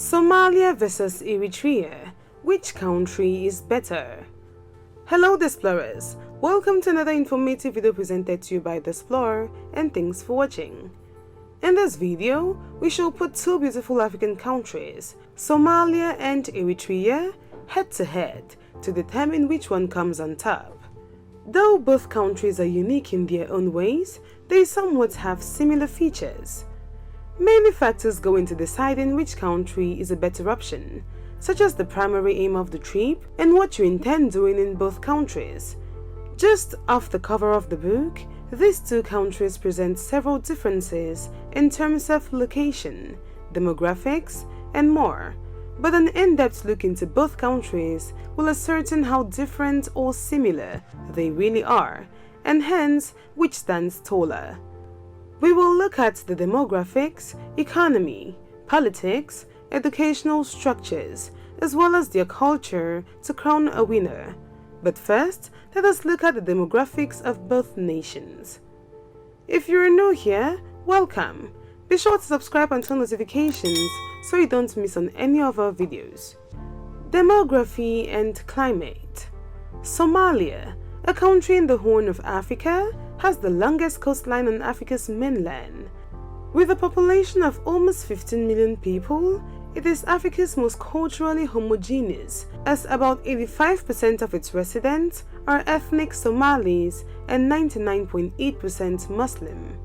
Somalia versus Eritrea. Which country is better? Hello Explorers, welcome to another informative video presented to you by The Explorer, and thanks for watching. In this video, we shall put two beautiful African countries, Somalia and Eritrea, head to head to determine which one comes on top. Though both countries are unique in their own ways, they somewhat have similar features. Many factors go into deciding which country is a better option, such as the primary aim of the trip and what you intend doing in both countries. Just off the cover of the book, these two countries present several differences in terms of location, demographics, and more, but an in-depth look into both countries will ascertain how different or similar they really are, and hence which stands taller. We will look at the demographics, economy, politics, educational structures, as well as their culture to crown a winner. But first, let us look at the demographics of both nations. If you are new here, welcome. Be sure to subscribe and turn notifications so you don't miss on any of our videos. Demography and climate. Somalia, a country in the Horn of Africa, has the longest coastline on Africa's mainland. With a population of almost 15 million people, it is Africa's most culturally homogeneous, as about 85% of its residents are ethnic Somalis and 99.8% Muslim.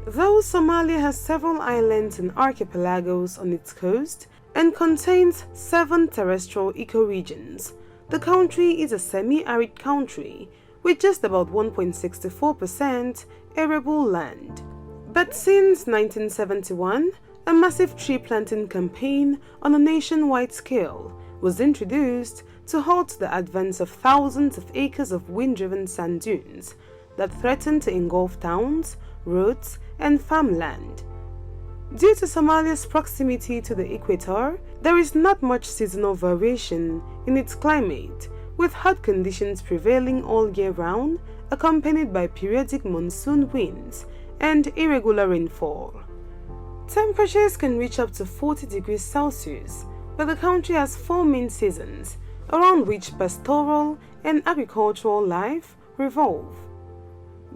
Though Somalia has several islands and archipelagos on its coast and contains 7 terrestrial ecoregions, the country is a semi-arid country with just about 1.64% arable land. But since 1971, a massive tree planting campaign on a nationwide scale was introduced to halt the advance of thousands of acres of wind-driven sand dunes that threaten to engulf towns, roads, and farmland. Due to Somalia's proximity to the equator, there is not much seasonal variation in its climate, with hot conditions prevailing all year round, accompanied by periodic monsoon winds and irregular rainfall. Temperatures can reach up to 40 degrees Celsius, but the country has 4 main seasons, around which pastoral and agricultural life revolve.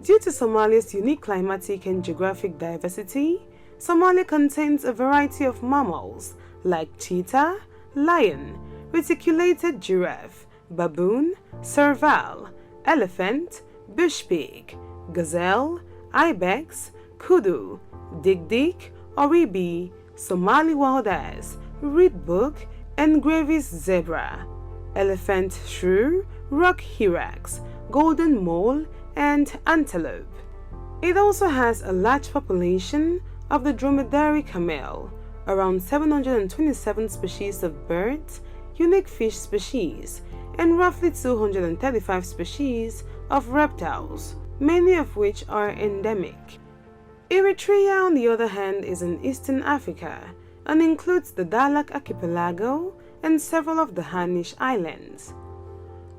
Due to Somalia's unique climatic and geographic diversity, Somalia contains a variety of mammals like cheetah, lion, reticulated giraffe, baboon, serval, elephant, bush pig, gazelle, ibex, kudu, dik-dik, oribi, Somali wild ass, reedbuck, and Gravy's zebra, elephant shrew, rock hyrax, golden mole, and antelope. It also has a large population of the dromedary camel, around 727 species of birds, unique fish species, and roughly 235 species of reptiles, many of which are endemic. Eritrea, on the other hand, is in Eastern Africa and includes the Dahlak Archipelago and several of the Harnish Islands.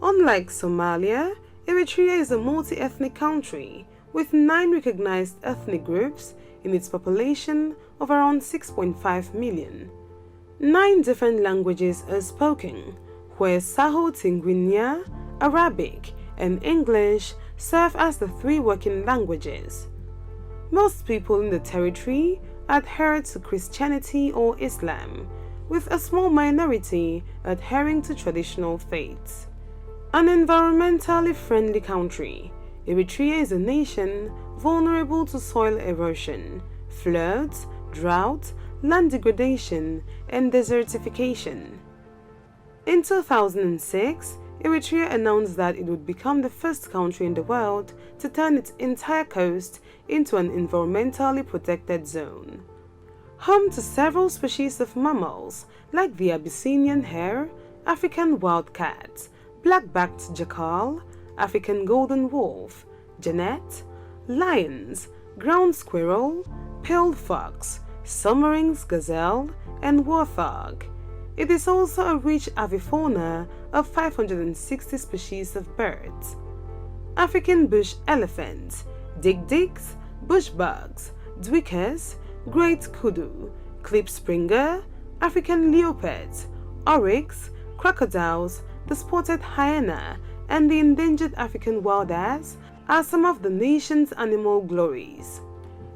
Unlike Somalia, Eritrea is a multi-ethnic country with 9 recognized ethnic groups in its population of around 6.5 million. 9 different languages are spoken, where Saho-Tingrinya, Arabic, and English serve as the 3 working languages. Most people in the territory adhere to Christianity or Islam, with a small minority adhering to traditional faiths. An environmentally friendly country, Eritrea is a nation vulnerable to soil erosion, floods, drought, land degradation, and desertification. In 2006, Eritrea announced that it would become the first country in the world to turn its entire coast into an environmentally protected zone. Home to several species of mammals like the Abyssinian hare, African wildcat, black-backed jackal, African golden wolf, genet, lions, ground squirrel, pale fox, Somering's gazelle, and warthog. It is also a rich avifauna of 560 species of birds. African bush elephants, dik-diks, bush bugs, dwickers, great kudu, klipspringer, African leopards, oryx, crocodiles, the spotted hyena, and the endangered African wild ass are some of the nation's animal glories.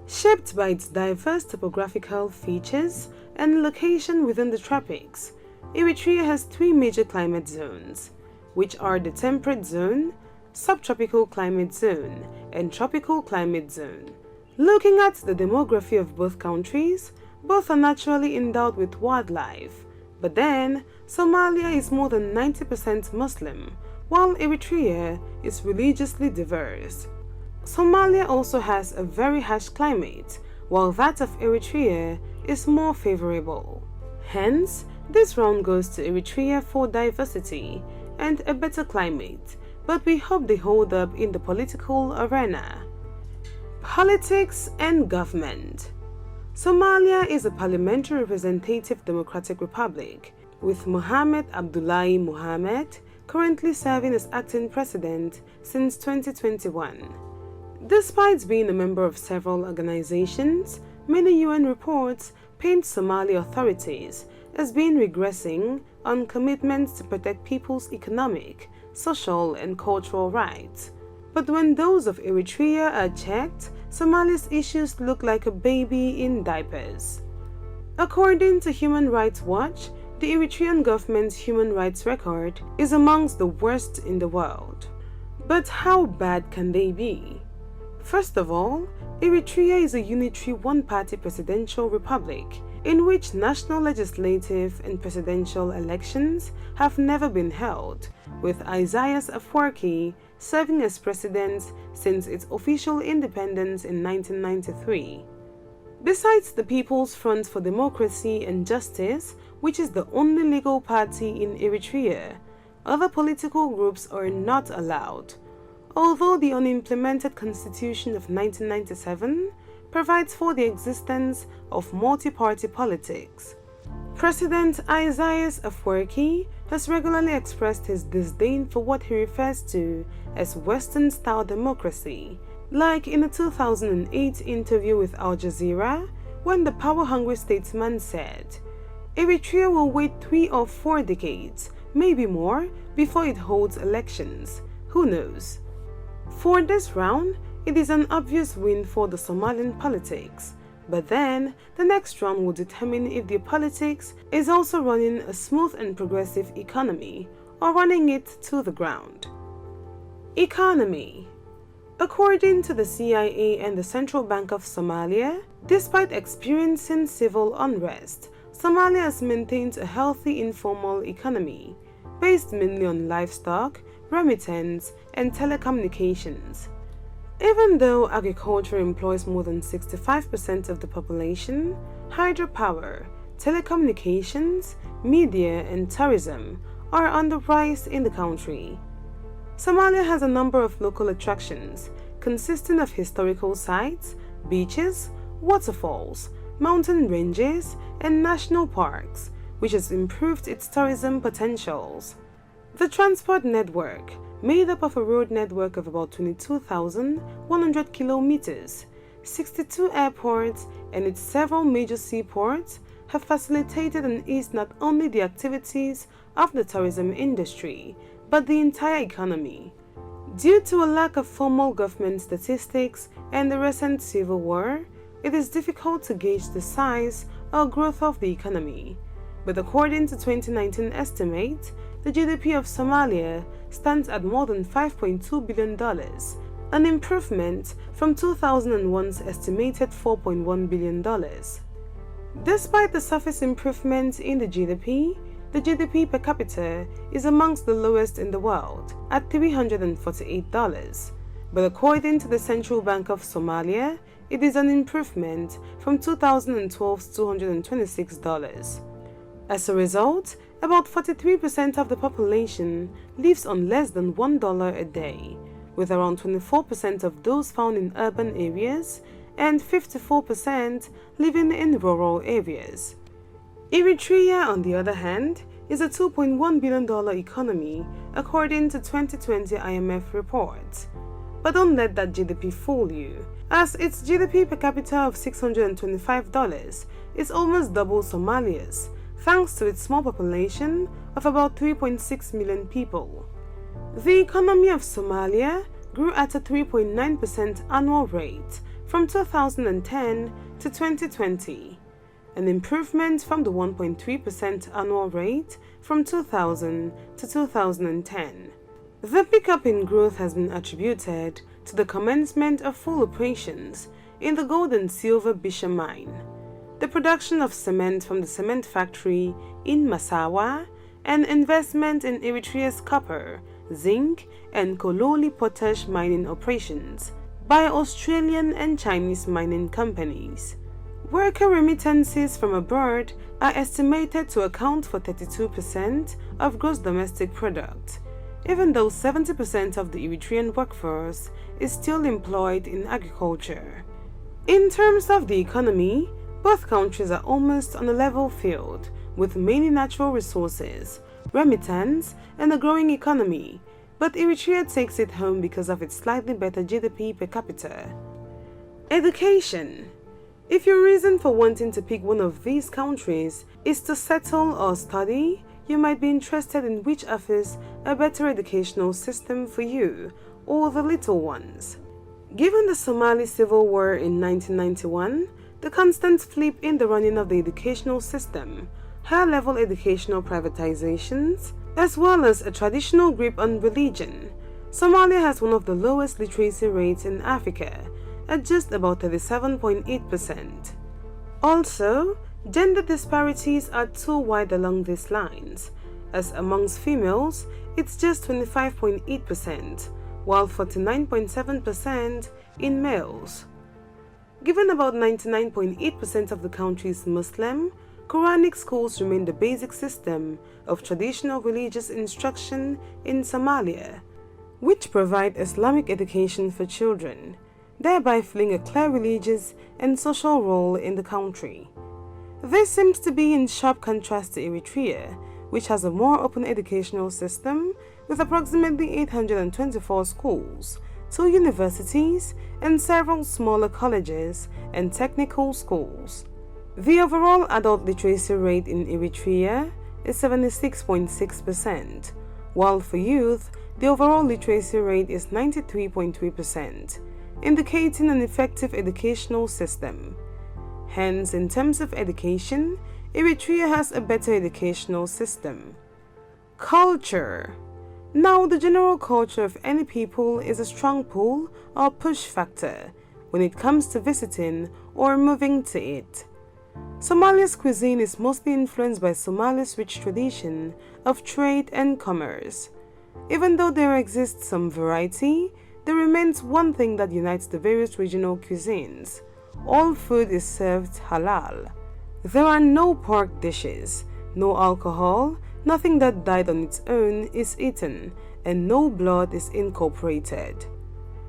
Shaped by its diverse topographical features and location within the tropics, Eritrea has three major climate zones, which are the temperate zone, subtropical climate zone, and tropical climate zone. Looking at the demography of both countries, both are naturally endowed with wildlife, but then Somalia is more than 90% Muslim, while Eritrea is religiously diverse. Somalia also has a very harsh climate, while that of Eritrea is more favorable. Hence, this round goes to Eritrea for diversity and a better climate, but we hope they hold up in the political arena. Politics and government. Somalia is a parliamentary representative democratic republic, with Mohamed Abdullahi Mohamed currently serving as acting president since 2021. Despite being a member of several organizations, many UN reports paint Somali authorities as being regressing on commitments to protect people's economic, social, and cultural rights. But when those of Eritrea are checked, Somalia's issues look like a baby in diapers. According to Human Rights Watch, the Eritrean government's human rights record is amongst the worst in the world. But how bad can they be? First of all, Eritrea is a unitary one-party presidential republic in which national legislative and presidential elections have never been held, with Isaias Afwerki serving as president since its official independence in 1993. Besides the People's Front for Democracy and Justice, which is the only legal party in Eritrea, other political groups are not allowed, although the unimplemented Constitution of 1997 provides for the existence of multi-party politics. President Isaias Afwerki has regularly expressed his disdain for what he refers to as Western-style democracy, like in a 2008 interview with Al Jazeera, when the power-hungry statesman said, "Eritrea will wait 3 or 4 decades, maybe more, before it holds elections. Who knows?" For this round, it is an obvious win for the Somalian politics, but then the next round will determine if their politics is also running a smooth and progressive economy or running it to the ground. Economy. According to the CIA and the Central Bank of Somalia, despite experiencing civil unrest, Somalia has maintained a healthy informal economy, based mainly on livestock, remittance, and telecommunications. Even though agriculture employs more than 65% of the population, hydropower, telecommunications, media, and tourism are on the rise in the country. Somalia has a number of local attractions consisting of historical sites, beaches, waterfalls, mountain ranges, and national parks, which has improved its tourism potentials. The transport network, made up of a road network of about 22,100 kilometers, 62 airports, and its several major seaports, have facilitated and eased not only the activities of the tourism industry, but the entire economy. Due to a lack of formal government statistics and the recent civil war, it is difficult to gauge the size or growth of the economy. But according to 2019 estimates, the GDP of Somalia stands at more than $5.2 billion, an improvement from 2001's estimated $4.1 billion. Despite the surface improvement in the GDP per capita is amongst the lowest in the world, at $348. But according to the Central Bank of Somalia, it is an improvement from 2012's $226. As a result, about 43% of the population lives on less than $1 a day, with around 24% of those found in urban areas and 54% living in rural areas. Eritrea, on the other hand, is a $2.1 billion economy according to 2020 IMF report. But don't let that GDP fool you, as its GDP per capita of $625 is almost double Somalia's, thanks to its small population of about 3.6 million people. The economy of Somalia grew at a 3.9% annual rate from 2010 to 2020, an improvement from the 1.3% annual rate from 2000 to 2010. The pickup in growth has been attributed to the commencement of full operations in the gold and silver Bisha mine, the production of cement from the cement factory in Massawa, and investment in Eritrea's copper, zinc, and Kololi potash mining operations by Australian and Chinese mining companies. Worker remittances from abroad are estimated to account for 32% of gross domestic product, even though 70% of the Eritrean workforce is still employed in agriculture. In terms of the economy, both countries are almost on a level field, with many natural resources, remittance, and a growing economy, but Eritrea takes it home because of its slightly better GDP per capita. Education. If your reason for wanting to pick one of these countries is to settle or study, you might be interested in which offers a better educational system for you or the little ones. Given the Somali Civil War in 1991, the constant flip in the running of the educational system, higher-level educational privatizations, as well as a traditional grip on religion, Somalia has one of the lowest literacy rates in Africa, at just about 37.8%. Also, gender disparities are too wide along these lines, as amongst females, it's just 25.8%, while 49.7% in males. Given about 99.8% of the country is Muslim, Quranic schools remain the basic system of traditional religious instruction in Somalia, which provide Islamic education for children, thereby filling a clear religious and social role in the country. This seems to be in sharp contrast to Eritrea, which has a more open educational system with approximately 824 schools, 2 universities, and several smaller colleges and technical schools. The overall adult literacy rate in Eritrea is 76.6%, while for youth, the overall literacy rate is 93.3%, indicating an effective educational system. Hence, in terms of education, Eritrea has a better educational system. Culture. Now, the general culture of any people is a strong pull or push factor when it comes to visiting or moving to it. Somalia's cuisine is mostly influenced by Somalia's rich tradition of trade and commerce. Even though there exists some variety, there remains one thing that unites the various regional cuisines. All food is served halal. There are no pork dishes, no alcohol, nothing that died on its own is eaten, and no blood is incorporated.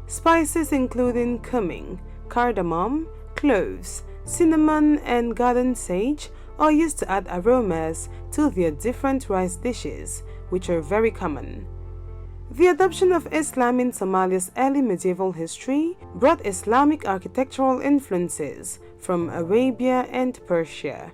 Spices including cumin, cardamom, cloves, cinnamon, and garden sage are used to add aromas to their different rice dishes, which are very common. The adoption of Islam in Somalia's early medieval history brought Islamic architectural influences from Arabia and Persia.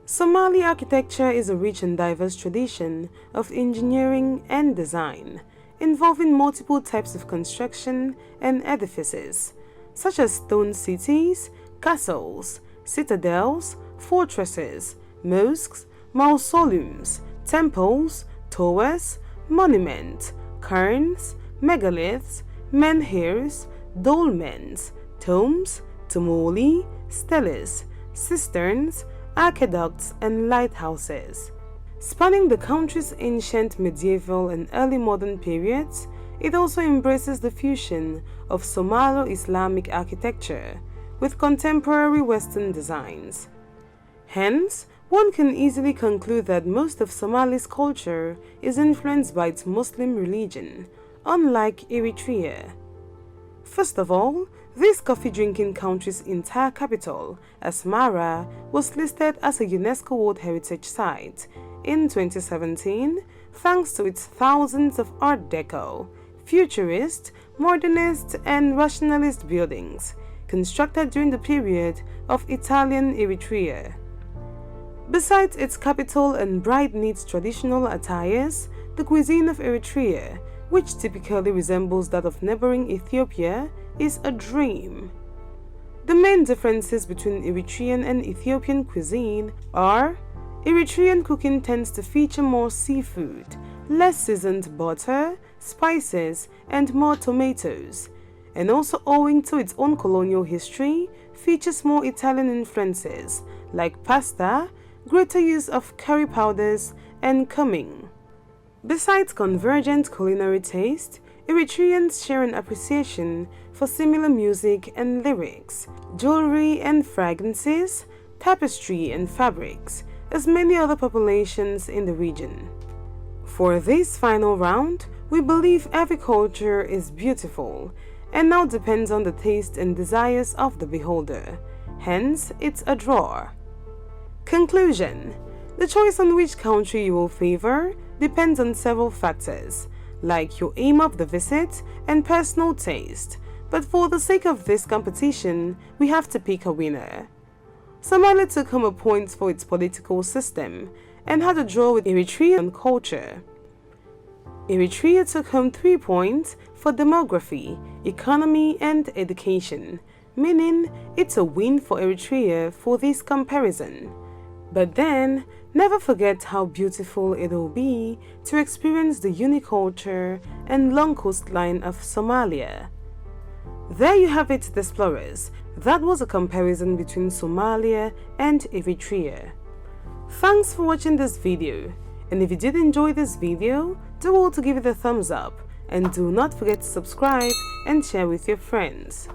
Somali architecture is a rich and diverse tradition of engineering and design, involving multiple types of construction and edifices, such as stone cities, castles, citadels, fortresses, mosques, mausoleums, temples, towers, monuments, cairns, megaliths, menhirs, dolmens, tombs, tumuli, steles, cisterns, aqueducts, and lighthouses. Spanning the country's ancient, medieval, and early modern periods, it also embraces the fusion of Somalo-Islamic architecture with contemporary Western designs. Hence, one can easily conclude that most of Somali's culture is influenced by its Muslim religion, unlike Eritrea. First of all, this coffee-drinking country's entire capital, Asmara, was listed as a UNESCO World Heritage Site in 2017 thanks to its thousands of Art Deco, Futurist, Modernist, and Rationalist buildings constructed during the period of Italian Eritrea. Besides its capital and bright neat traditional attires, the cuisine of Eritrea, which typically resembles that of neighboring Ethiopia, is a dream. The main differences between Eritrean and Ethiopian cuisine are: Eritrean cooking tends to feature more seafood, less seasoned butter, spices, and more tomatoes, and also owing to its own colonial history, features more Italian influences like pasta, greater use of curry powders, and cumin. Besides convergent culinary taste, Eritreans share an appreciation for similar music and lyrics, jewelry and fragrances, tapestry and fabrics, as many other populations in the region. For this final round, we believe every culture is beautiful, and now depends on the taste and desires of the beholder. Hence, it's a draw. Conclusion: the choice on which country you will favor depends on several factors, like your aim of the visit and personal taste, but for the sake of this competition, we have to pick a winner. Somalia took home a point for its political system and had a draw with Eritrean culture. Eritrea took home 3 points for demography, economy, and education, meaning it's a win for Eritrea for this comparison. But then, never forget how beautiful it will be to experience the unique culture and long coastline of Somalia. There you have it, explorers. That was a comparison between Somalia and Eritrea. Thanks for watching this video, and if you did enjoy this video, do all to give it a thumbs up, and do not forget to subscribe and share with your friends.